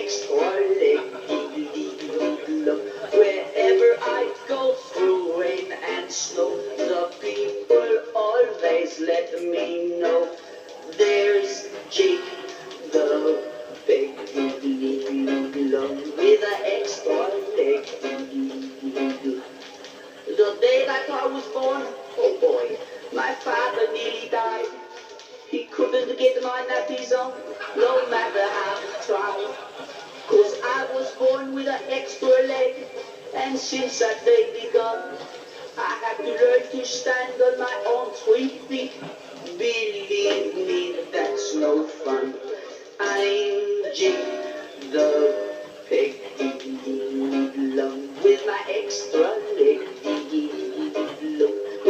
extra leg. Wherever I go through rain and snow, the people always let me know. There's Jake the big with an extra leg. The day that I was born, oh boy, my father nearly died. He couldn't get my nappies on, no matter how he tried. 'Cause I was born with an extra leg, and since that day begun, I had to learn to stand on my own 3 feet. Believe me, that's no fun. I'm Jake the pig with my extra leg.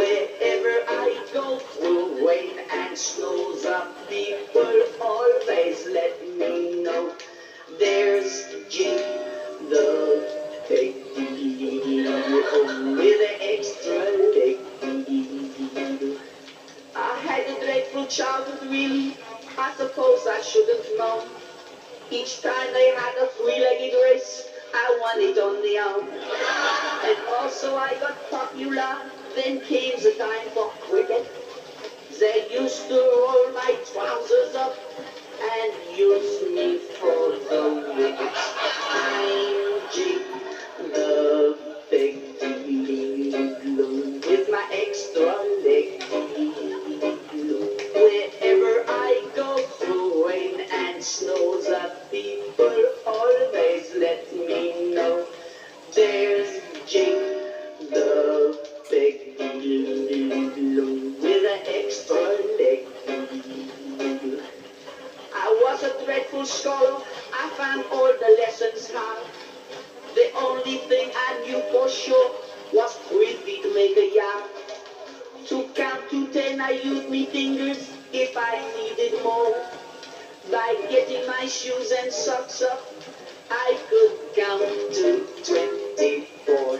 Wherever I go through rain and snow, the people always let me know. There's Jake the pig with an extra leg. I had a dreadful childhood, really. I suppose I should have known. Each time they had a 3-legged race, I won it on the own. And also I got popular, then came the time for cricket. They used to roll my trousers up and use me for the wickets. I'm Jake the big with my extra leg. Wherever I go through rain and snow, the people always let me know. There's Jake the big with an extra leg. I was a dreadful scholar, I found all the lessons hard. The only thing I knew for sure was 3 feet to make a yard. To count to 10 I used me fingers if I needed more. By getting my shoes and socks up, I could count to 24.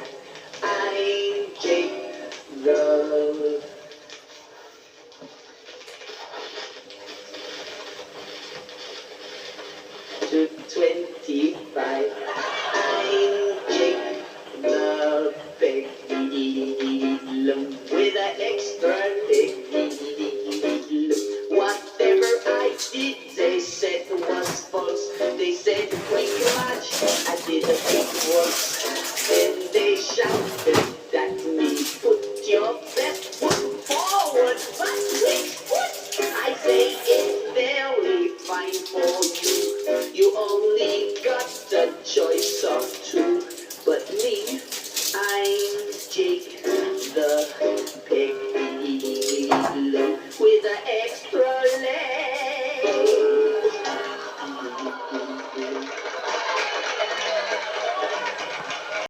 I'm Jake the to 25.